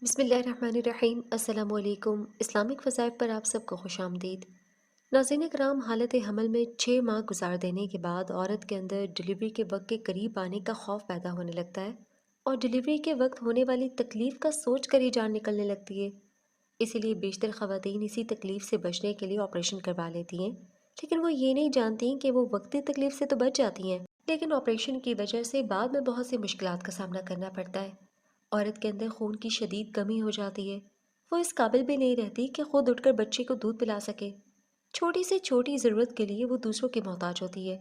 بسم اللہ الرحمن الرحیم۔ السلام علیکم۔ اسلامک وظائف پر آپ سب کو خوش آمدید۔ ناظرین کرام، حالت حمل میں 6 ماہ گزار دینے کے بعد عورت کے اندر ڈلیوری کے وقت کے قریب آنے کا خوف پیدا ہونے لگتا ہے اور ڈلیوری کے وقت ہونے والی تکلیف کا سوچ کر ہی جان نکلنے لگتی ہے۔ اسی لیے بیشتر خواتین اسی تکلیف سے بچنے کے لیے آپریشن کروا لیتی ہیں، لیکن وہ یہ نہیں جانتی کہ وہ وقتی تکلیف سے تو بچ جاتی ہیں، لیکن آپریشن کی وجہ سے بعد میں بہت سی مشکلات کا سامنا کرنا پڑتا ہے۔ عورت کے اندر خون کی شدید کمی ہو جاتی ہے، وہ اس قابل بھی نہیں رہتی کہ خود اٹھ کر بچے کو دودھ پلا سکے۔ چھوٹی سے چھوٹی ضرورت کے لیے وہ دوسروں کی محتاج ہوتی ہے۔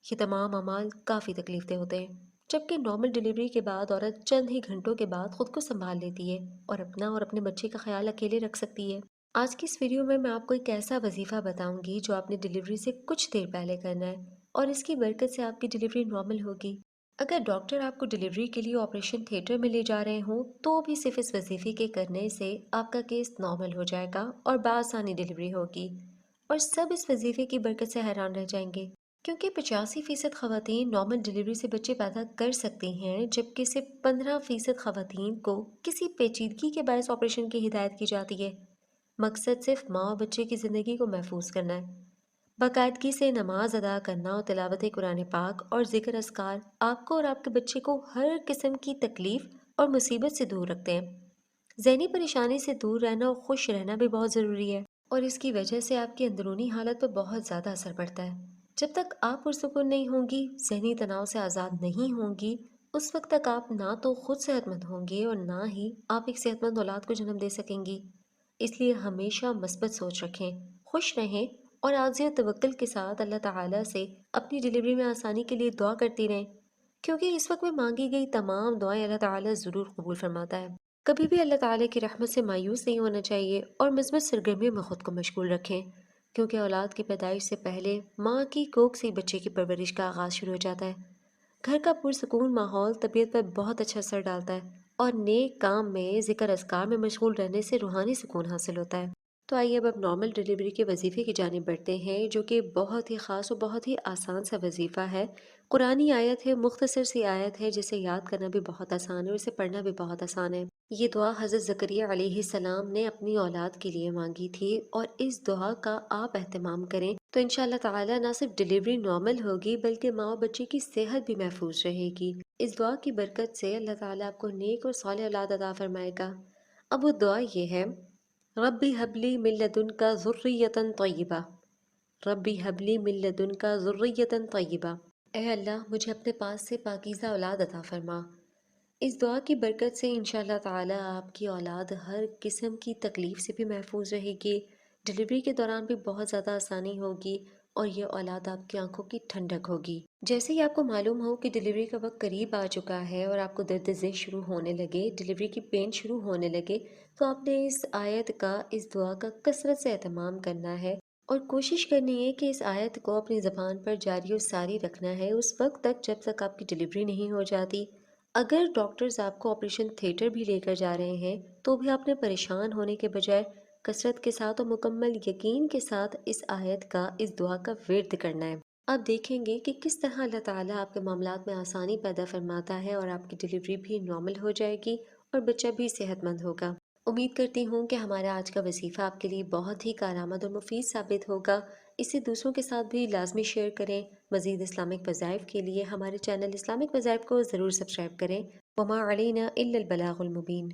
یہ تمام اعمال کافی تکلیف دہ ہوتے ہیں، جبکہ نارمل ڈلیوری کے بعد عورت چند ہی گھنٹوں کے بعد خود کو سنبھال لیتی ہے اور اپنا اور اپنے بچے کا خیال اکیلے رکھ سکتی ہے۔ آج کی اس ویڈیو میں آپ کو ایک ایسا وظیفہ بتاؤں گی جو آپ نے ڈلیوری سے کچھ دیر پہلے کرنا ہے اور اس کی برکت سے آپ کی ڈلیوری نارمل ہوگی۔ اگر ڈاکٹر آپ کو ڈلیوری کے لیے آپریشن تھیٹر میں لے جا رہے ہوں تو بھی صرف اس وظیفے کے کرنے سے آپ کا کیس نارمل ہو جائے گا اور بآسانی ڈلیوری ہوگی، اور سب اس وظیفے کی برکت سے حیران رہ جائیں گے، کیونکہ 85% خواتین نارمل ڈلیوری سے بچے پیدا کر سکتی ہیں، جبکہ صرف 15% خواتین کو کسی پیچیدگی کے باعث آپریشن کی ہدایت کی جاتی ہے۔ مقصد صرف ماں اور بچے کی زندگی کو محفوظ کرنا ہے۔ باقاعدگی سے نماز ادا کرنا اور تلاوت قرآن پاک اور ذکر اذکار آپ کو اور آپ کے بچے کو ہر قسم کی تکلیف اور مصیبت سے دور رکھتے ہیں۔ ذہنی پریشانی سے دور رہنا اور خوش رہنا بھی بہت ضروری ہے، اور اس کی وجہ سے آپ کی اندرونی حالت پر بہت زیادہ اثر پڑتا ہے۔ جب تک آپ پرسکون نہیں ہوں گی، ذہنی تناؤ سے آزاد نہیں ہوں گی، اس وقت تک آپ نہ تو خود صحت مند ہوں گے اور نہ ہی آپ ایک صحت مند اولاد کو جنم دے سکیں گی۔ اس لیے ہمیشہ مثبت سوچ رکھیں، خوش رہیں اور عاجزی و توکل کے ساتھ اللہ تعالیٰ سے اپنی ڈلیوری میں آسانی کے لیے دعا کرتی رہیں، کیونکہ اس وقت میں مانگی گئی تمام دعائیں اللہ تعالیٰ ضرور قبول فرماتا ہے۔ کبھی بھی اللہ تعالیٰ کی رحمت سے مایوس نہیں ہونا چاہیے اور مثبت سرگرمیوں میں خود کو مشغول رکھیں، کیونکہ اولاد کی پیدائش سے پہلے ماں کی کوکھ سے بچے کی پرورش کا آغاز شروع ہو جاتا ہے۔ گھر کا پرسکون ماحول طبیعت پر بہت اچھا اثر ڈالتا ہے اور نیک کام میں ذکر اذکار میں مشغول رہنے سے روحانی سکون حاصل ہوتا ہے۔ تو آئیے اب نارمل ڈلیوری کے وظیفے کی جانب بڑھتے ہیں، جو کہ بہت ہی خاص اور بہت ہی آسان سا وظیفہ ہے۔ قرآنی آیت ہے، مختصر سی آیت ہے جسے یاد کرنا بھی بہت آسان ہے اور اسے پڑھنا بھی بہت آسان ہے۔ یہ دعا حضرت زکریا علیہ السلام نے اپنی اولاد کے لیے مانگی تھی، اور اس دعا کا آپ اہتمام کریں تو انشاءاللہ تعالی نہ صرف ڈلیوری نارمل ہوگی بلکہ ماں اور بچے کی صحت بھی محفوظ رہے گی۔ اس دعا کی برکت سے اللہ تعالیٰ آپ کو نیک اور صالح اولاد عطا فرمائے گا۔ اب وہ دعا یہ ہے: ربی حبلی من لدنک ذریۃ طیبہ، ربی حبلی من لدنک ذریۃ طیبہ، اے اللہ مجھے اپنے پاس سے پاکیزہ اولاد عطا فرما۔ اس دعا کی برکت سے انشاءاللہ تعالی آپ کی اولاد ہر قسم کی تکلیف سے بھی محفوظ رہے گی، ڈلیوری کے دوران بھی بہت زیادہ آسانی ہوگی، اور یہ اولاد آپ کی آنکھوں کی ٹھنڈک ہوگی۔ جیسے ہی آپ کو معلوم ہو کہ ڈلیوری کا وقت قریب آ چکا ہے اور آپ کو درد ذہ شروع ہونے لگے، ڈلیوری کی پین شروع ہونے لگے، تو آپ نے اس آیت کا، اس دعا کا کثرت سے اہتمام کرنا ہے اور کوشش کرنی ہے کہ اس آیت کو اپنی زبان پر جاری و ساری رکھنا ہے اس وقت تک جب تک آپ کی ڈلیوری نہیں ہو جاتی۔ اگر ڈاکٹرز آپ کو آپریشن تھیٹر بھی لے کر جا رہے ہیں تو بھی آپ نے پریشان ہونے کے بجائے کثرت کے ساتھ اور مکمل یقین کے ساتھ اس آیت کا، اس دعا کا ورد کرنا ہے۔ آپ دیکھیں گے کہ کس طرح اللہ تعالیٰ آپ کے معاملات میں آسانی پیدا فرماتا ہے اور آپ کی ڈلیوری بھی نارمل ہو جائے گی اور بچہ بھی صحت مند ہوگا۔ امید کرتی ہوں کہ ہمارا آج کا وظیفہ آپ کے لیے بہت ہی کارآمد اور مفید ثابت ہوگا۔ اسے دوسروں کے ساتھ بھی لازمی شیئر کریں۔ مزید اسلامک وظائف کے لیے ہمارے چینل اسلامک وظائف کو ضرور سبسکرائب کریں۔ وما علینا الا البلاغ المبین۔